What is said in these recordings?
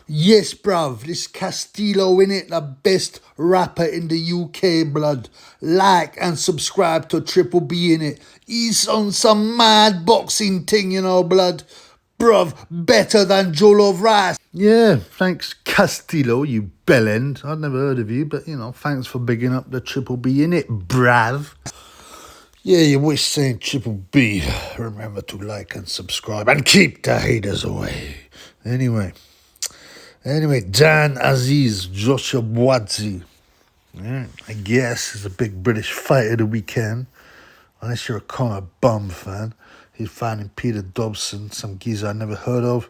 Yes, bruv, this Castillo in it, the best rapper in the UK, blood. Like and subscribe to Triple B in it. He's on some mad boxing thing, you know, blood. Bruv, better than Jollof Rice. Yeah, thanks, Castillo, you bellend. I'd never heard of you, but, you know, thanks for bigging up the Triple B in it, brav. Yeah, you wish saying Triple B. Remember to like and subscribe and keep the haters away. Anyway, Dan Azeez, Joshua Buatsi. Yeah, I guess is a big British fight of the weekend. Unless you're a Conor Bum fan. He's fighting Peter Dobson, some geezer I never heard of,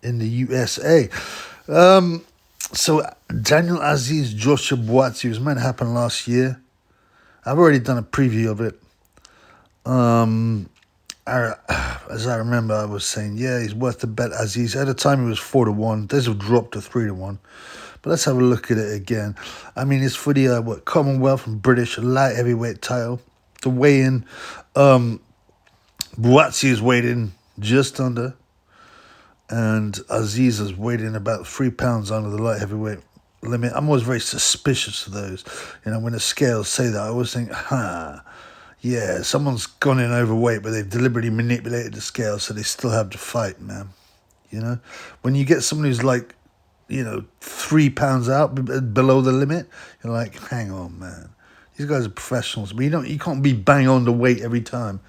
in the USA. So Daniel Azeez, Joshua Buatsi was meant to happen last year. I've already done a preview of it. As I remember, I was saying, yeah, he's worth the bet. Azeez at the time he was 4-1. This will drop to 3-1. But let's have a look at it again. I mean, it's for the Commonwealth and British light heavyweight title. The weigh-in, Buatsi is weighed in just under, and Azeez is weighed in about 3 pounds under the light heavyweight limit. I'm always very suspicious of those. You know, when the scales say that, I always think, yeah, someone's gone in overweight, but they've deliberately manipulated the scale so they still have to fight, man. You know? When you get someone who's like, 3 pounds out below the limit, you're like, hang on, man. These guys are professionals. But you can't be bang on the weight every time.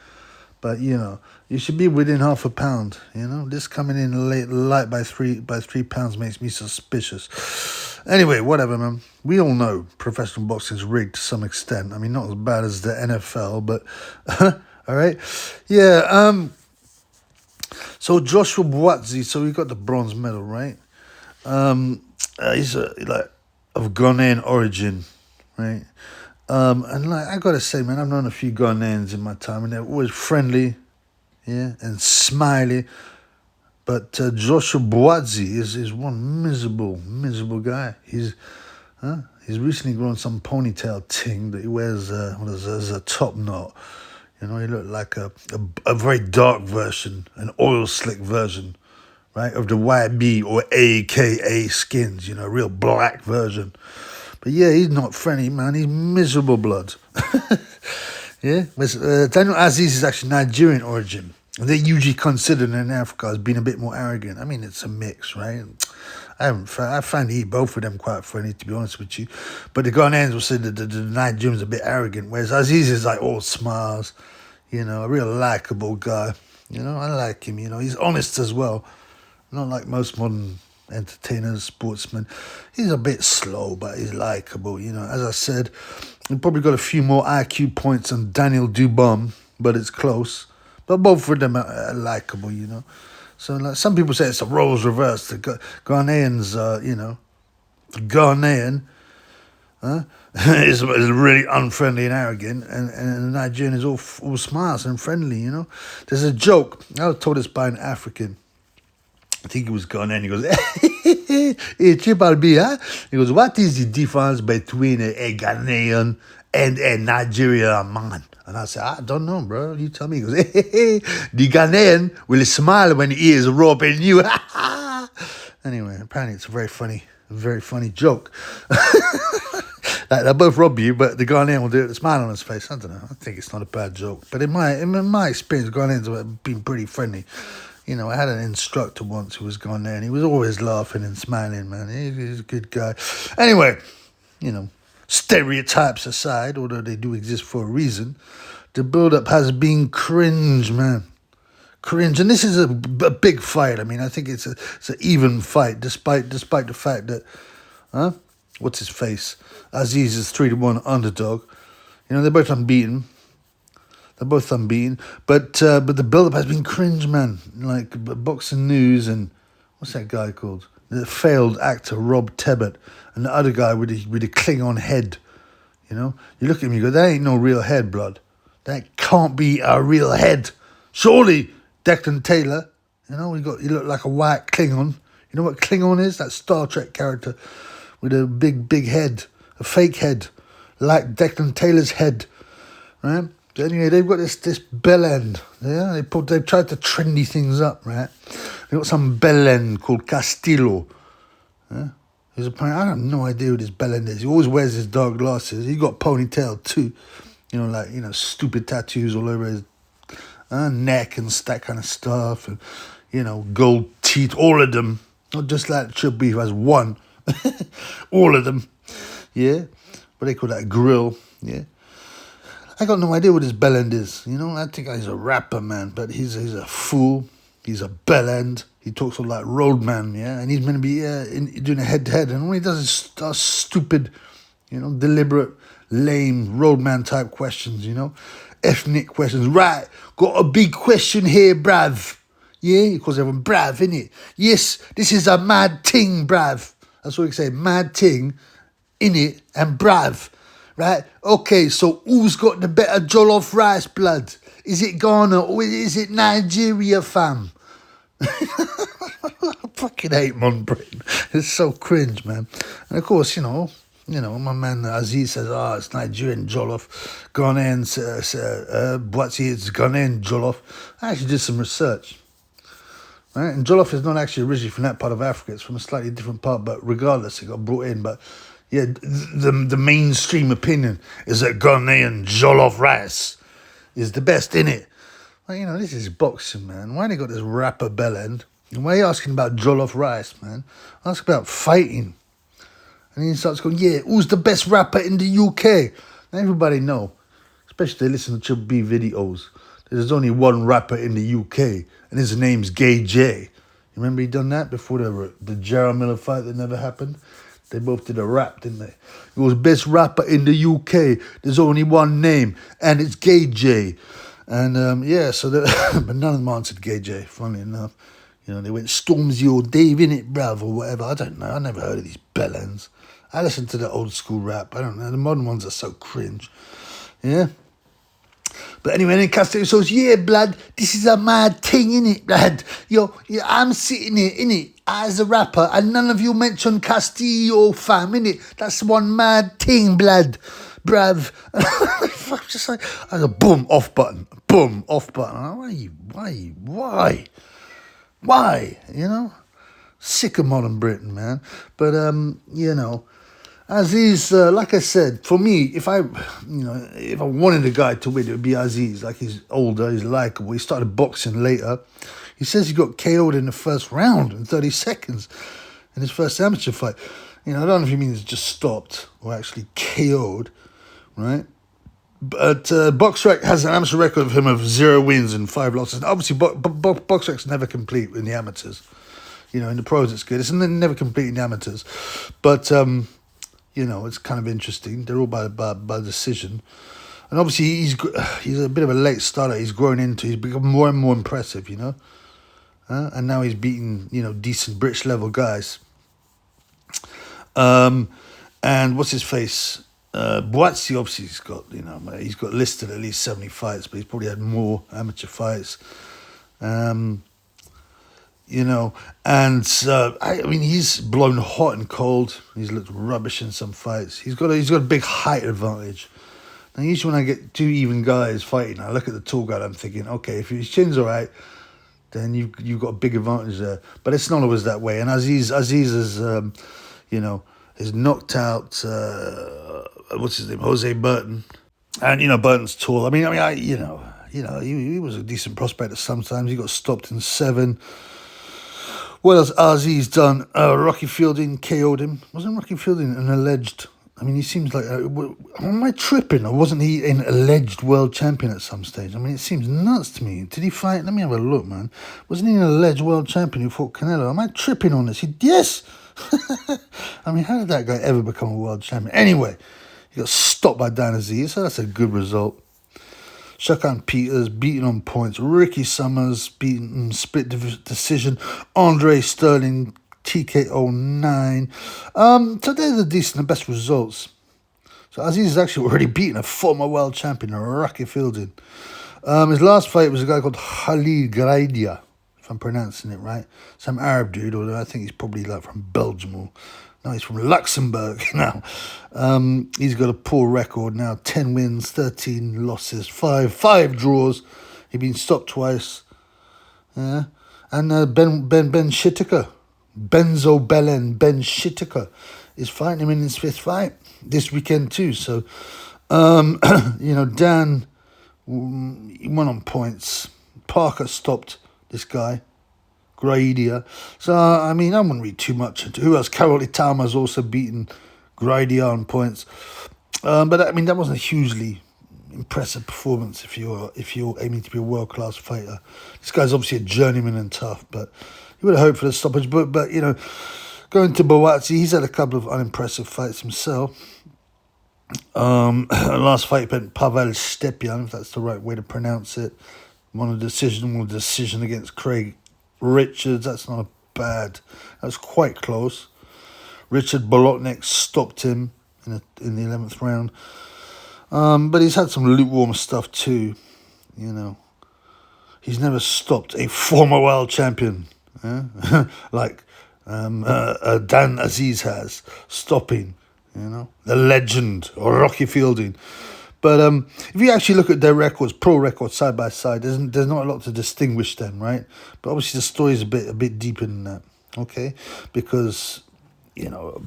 But, you should be within half a pound, This coming in light by 3 pounds makes me suspicious. Anyway, whatever, man. We all know professional boxing is rigged to some extent. I mean, not as bad as the NFL, but all right. Yeah. So Joshua Buatsi, so he got the bronze medal, right? He's of Ghanaian origin, right? And I gotta say, man, I've known a few Ghanaians in my time, and they're always friendly, yeah, and smiley. But Joshua Buatsi is one miserable guy. He's recently grown some ponytail ting that he wears as a top knot. He looked like a very dark version, an oil slick version, right, of the YB or AKA skins, a real black version. But yeah, he's not friendly, man. He's miserable blood. Yeah, Daniel Azeez is actually Nigerian origin. And they're usually considered in Africa as being a bit more arrogant. I mean, it's a mix, right? I find both of them quite friendly, to be honest with you. But the Ghanaians will say that the Nigerian's a bit arrogant, whereas Azeez is like all smiles, a real likable guy. I like him, he's honest as well. Not like most modern entertainers, sportsmen. He's a bit slow, but he's likable, As I said, he probably got a few more IQ points than Daniel Dubon, but it's close. But both of them are likable, So like some people say it's a roles reversed. The Ghanaians, Ghanaian is really unfriendly and arrogant, and the Nigerian is all smiles and friendly, There's a joke. I was told this by an African. I think he was Ghanaian. He goes, hey, Triple B, huh? He goes, what is the difference between a Ghanaian and a Nigerian man? And I said, I don't know, bro. You tell me. He goes, hey, the Ghanaian will smile when he is robbing you. Anyway, apparently it's a very funny joke. Like, they'll both rob you, but the Ghanaian will do it with a smile on his face. I don't know. I think it's not a bad joke. But in my experience, Ghanaians have been pretty friendly. I had an instructor once who was Ghanaian. He was always laughing and smiling, man. He's a good guy. Anyway, stereotypes aside, although they do exist for a reason, the build-up has been cringe, man. Cringe. And this is a big fight. I mean, I think it's an even fight, despite the fact that, what's his face? Azeez is 3-1 underdog. They're both unbeaten. But the build-up has been cringe, man. Like Boxing News and what's that guy called? The failed actor Rob Tebbett and the other guy with the Klingon head. You look at him, you go, that ain't no real head, blood. That can't be a real head. Surely, Declan Taylor. You look like a white Klingon. You know what Klingon is? That Star Trek character with a big head, a fake head, like Declan Taylor's head, right? Anyway, they've got this bell end. Yeah, they've tried to trendy things up, right? They've got some bell end called Castillo, He's apparently, I have no idea who this Bellend is. He always wears his dark glasses. He got ponytail too. Stupid tattoos all over his neck and that kind of stuff. And, gold teeth, all of them. Not just like Triple B who has one. All of them. Yeah. But they call that a grill. Yeah. I got no idea what this Bellend is. I think he's a rapper, man. But he's a fool. He's a bellend. He talks all like roadman, yeah, and he's going to be doing a head-to-head, and all he does is stupid, deliberate, lame roadman type questions, ethnic questions. Right, got a big question here, bruv. Yeah, he calls everyone bruv, innit? Yes, this is a mad ting, bruv. That's what he say, mad ting, innit, and bruv. Right? Okay, so who's got the better jollof rice, blood? Is it Ghana or is it Nigeria, fam? I fucking hate Mon Britain. It's so cringe, man. And of course, my man Azeez says, it's Nigerian jollof. Ghanaian, Buatsi, it's Ghanaian jollof. I actually did some research. Right? And jollof is not actually originally from that part of Africa. It's from a slightly different part, but regardless, it got brought in. But yeah, the mainstream opinion is that Ghanaian jollof rice is the best, innit? Well, this is boxing, man. Why they got this rapper Bellend? And why are you asking about jollof rice, man? Ask about fighting. And he starts going, yeah, who's the best rapper in the UK? And everybody know, especially if they listen to Triple B videos, there's only one rapper in the UK, and his name's Gay J. You remember he done that before the Jarrah Miller fight that never happened? They both did a rap, didn't they? He was best rapper in the UK. There's only one name, and it's Gay J. And but none of them answered Gay J, funnily enough. They went Stormzy or Dave innit, bruv, or whatever. I don't know. I never heard of these bellends. I listen to the old school rap. I don't know. The modern ones are so cringe. Yeah. But anyway, then Castillo says, yeah, blood, this is a mad thing, innit, blood? I'm sitting here, innit, as a rapper, and none of you mention Castillo, fam, innit? That's one mad thing, blood, bruv. I'm just like, I go, boom, off button. Why? Sick of modern Britain, man. But, Azeez, like I said, for me, if I wanted a guy to win, it would be Azeez. Like, he's older, he's likable. He started boxing later. He says he got KO'd in the first round in 30 seconds in his first amateur fight. I don't know if he means just stopped or actually KO'd, right? But BoxRec has an amateur record of him of 0 wins and 5 losses. And obviously, BoxRec's never complete in the amateurs. In the pros it's good. It's never complete in the amateurs. But it's kind of interesting. They're all by decision. And obviously, he's a bit of a late starter. He's become more and more impressive, and now he's beating, decent British level guys. And what's his face? Buatsi, obviously, he's got listed at least 70 fights, but he's probably had more amateur fights. He's blown hot and cold. He's looked rubbish in some fights. He's got a big height advantage. Now, usually when I get two even guys fighting, I look at the tall guy and I'm thinking, okay, if his chin's all right, then you've got a big advantage there. But it's not always that way. And Azeez is, has knocked out, what's his name, Jose Burton. And, Burton's tall. He was a decent prospect sometimes. He got stopped in 7. What has Azeez done? Rocky Fielding KO'd him. Wasn't Rocky Fielding an alleged... he seems like... am I tripping? Or wasn't he an alleged world champion at some stage? It seems nuts to me. Did he fight... Let me have a look, man. Wasn't he an alleged world champion who fought Canelo? Am I tripping on this? Yes! How did that guy ever become a world champion? Anyway, he got stopped by Dan Azeez, so that's a good result. Shakan Peters beaten on points. Ricky Summers beaten split decision. Andre Sterling TKO 9. So they're the best results. So Azeez has actually already beaten a former world champion, Rocky Fielding. His last fight was a guy called Khalid Graidia, if I'm pronouncing it right. Some Arab dude, although I think he's probably from Belgium or... No, he's from Luxembourg now. He's got a poor record now. 10 wins, 13 losses, 5 draws. He's been stopped twice. Yeah. And Ben Shittaker, Benzo Belen, Ben Shittaker, is fighting him in his 5th fight this weekend too. So, Dan, he won on points. Parker stopped this guy, Graidia. So, I wouldn't read too much into who else. Carol Itama's also beaten Graidia on points. But that wasn't a hugely impressive performance if you're aiming to be a world-class fighter. This guy's obviously a journeyman and tough, but you would have hoped for the stoppage. But going to Buatsi, he's had a couple of unimpressive fights himself. Last fight went Pavel Stepyan, if that's the right way to pronounce it. Won a decision against Craig Richards. That's not bad. That's quite close. Richard Bolotnik stopped him in the 11th round. But he's had some lukewarm stuff too, He's never stopped a former world champion, like Dan Azeez has, stopping, the legend or Rocky Fielding. But if you actually look at their records, pro records side by side, there's not a lot to distinguish them, right? But obviously the story is a bit deeper than that, okay? Because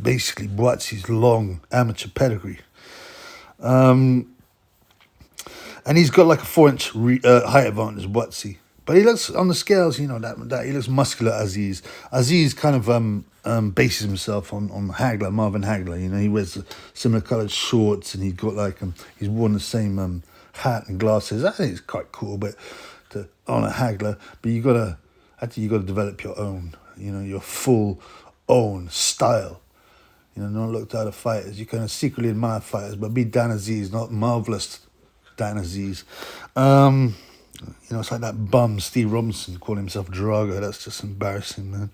basically Buatsi's long amateur pedigree. And he's got like a 4-inch height advantage, Buatsi. But he looks, on the scales, that he looks muscular, Azeez. Azeez kind of bases himself on Marvin Hagler. He wears similar coloured shorts and he's got he's worn the same hat and glasses. I think it's quite cool, but to honour Hagler. But you got to develop your own, your full own style. Not look to other fighters. You kind of secretly admire fighters, but be Dan Azeez, not marvellous Dan Azeez. It's like that bum Steve Robinson calling himself Drago. That's just embarrassing, man.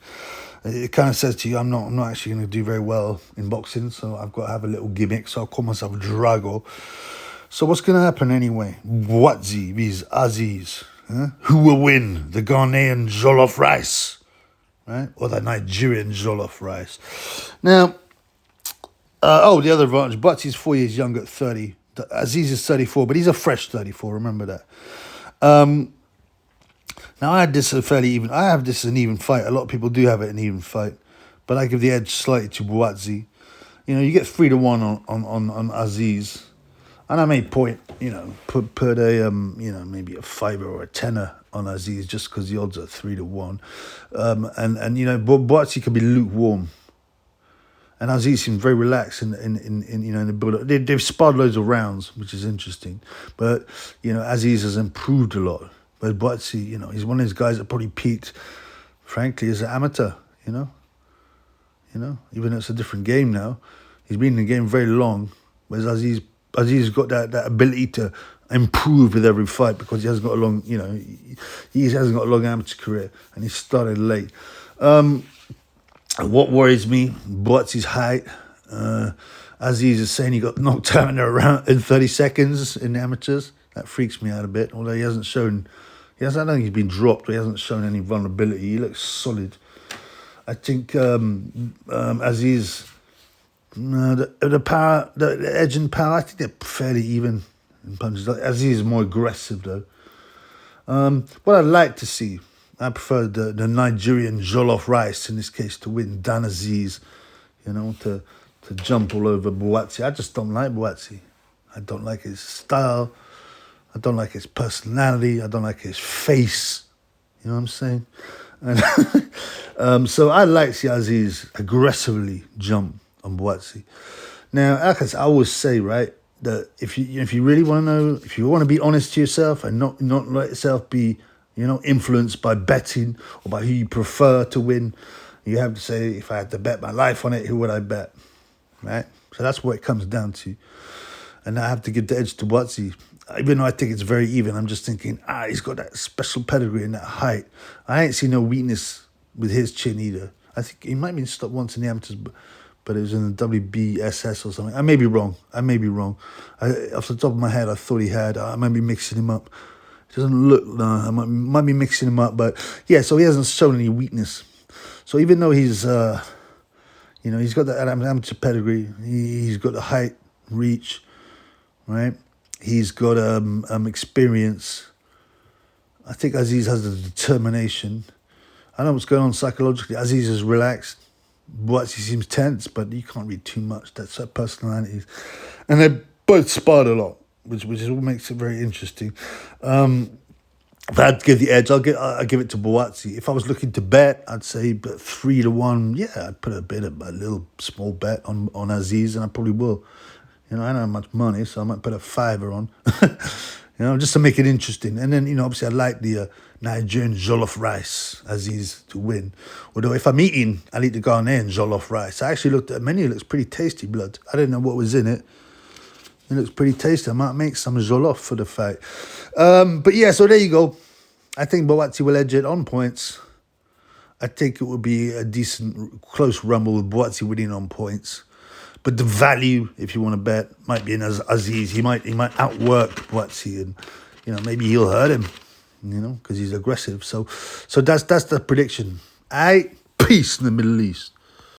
It kind of says to you, I'm not actually going to do very well in boxing, so I've got to have a little gimmick, so I'll call myself Drago. So what's going to happen anyway? Buatsi vs Azeez. Who will win? The Ghanaian jollof rice, right? Or the Nigerian jollof rice? Now, the other advantage, Buatsi's 4 years younger at 30. Azeez is 34, but he's a fresh 34, remember that. Now, I had this fairly even. I have this as an even fight. A lot of people do have it an even fight, but I give the edge slightly to Buatsi. You get 3-1 on Azeez, and I made point. Put a maybe a $5 or a $10 on Azeez just because the odds are 3-1, and Buatsi can be lukewarm. And Azeez seems very relaxed in the build-up. They've sparred loads of rounds, which is interesting. But, Azeez has improved a lot. But Buatsi, he's one of those guys that probably peaked, frankly, as an amateur, even though it's a different game now. He's been in the game very long. Whereas Azeez's got that ability to improve with every fight because he hasn't got a long, he hasn't got a long amateur career. And he started late. What worries me, Buatsi's height. Azeez is saying he got knocked out in 30 seconds in the amateurs. That freaks me out a bit. Although he hasn't shown, I don't think he's been dropped, but he hasn't shown any vulnerability. He looks solid. I think Azeez, the power, the edge and power, I think they're fairly even in punches. Azeez is more aggressive though. What I'd like to see, I prefer the Nigerian jollof rice in this case to win Dan Azeez, to jump all over Buatsi. I just don't like Buatsi. I don't like his style. I don't like his personality. I don't like his face. You know what I'm saying? And so I'd like to see Azeez aggressively jump on Buatsi. Now, I always say, right, that if you really want to know, if you want to be honest to yourself and not let yourself be influenced by betting or by who you prefer to win, you have to say, if I had to bet my life on it, who would I bet, right? So that's what it comes down to. And I have to give the edge to Buatsi. Even though I think it's very even, I'm just thinking, he's got that special pedigree and that height. I ain't seen no weakness with his chin either. I think he might have been stopped once in the amateurs, but it was in the WBSS or something. I may be wrong. Off the top of my head, I thought he had. I might be mixing him up. It doesn't look, no, I might be mixing him up. But yeah, so he hasn't shown any weakness. So even though he's, he's got that amateur pedigree, he's got the height, reach, right? He's got experience. I think Azeez has the determination. I know what's going on psychologically. Azeez is relaxed. Buatsi seems tense, but you can't read too much. That's their personalities. And they both sparred a lot, which is what makes it very interesting. If I had to give the edge, I'd give it to Buatsi. If I was looking to bet, I'd say but 3-1. Yeah, I'd put a little small bet on Azeez, and I probably will. You know, I don't have much money, so I might put a fiver on. You know, just to make it interesting. And then, you know, obviously I like the Nigerian jollof rice, Azeez, to win. Although if I'm eating, I'll eat the Ghanaian jollof rice. I actually looked at the menu, it looks pretty tasty, blood. I didn't know what was in it. It looks pretty tasty. I might make some jollof for the fight. But yeah, so there you go. I think Buatsi will edge it on points. I think it would be a decent, close rumble with Buatsi winning on points. But the value, if you want to bet, might be in Azeez. He might outwork Buatsi, and you know maybe he'll hurt him. You know, because he's aggressive. So that's the prediction. Peace in the Middle East.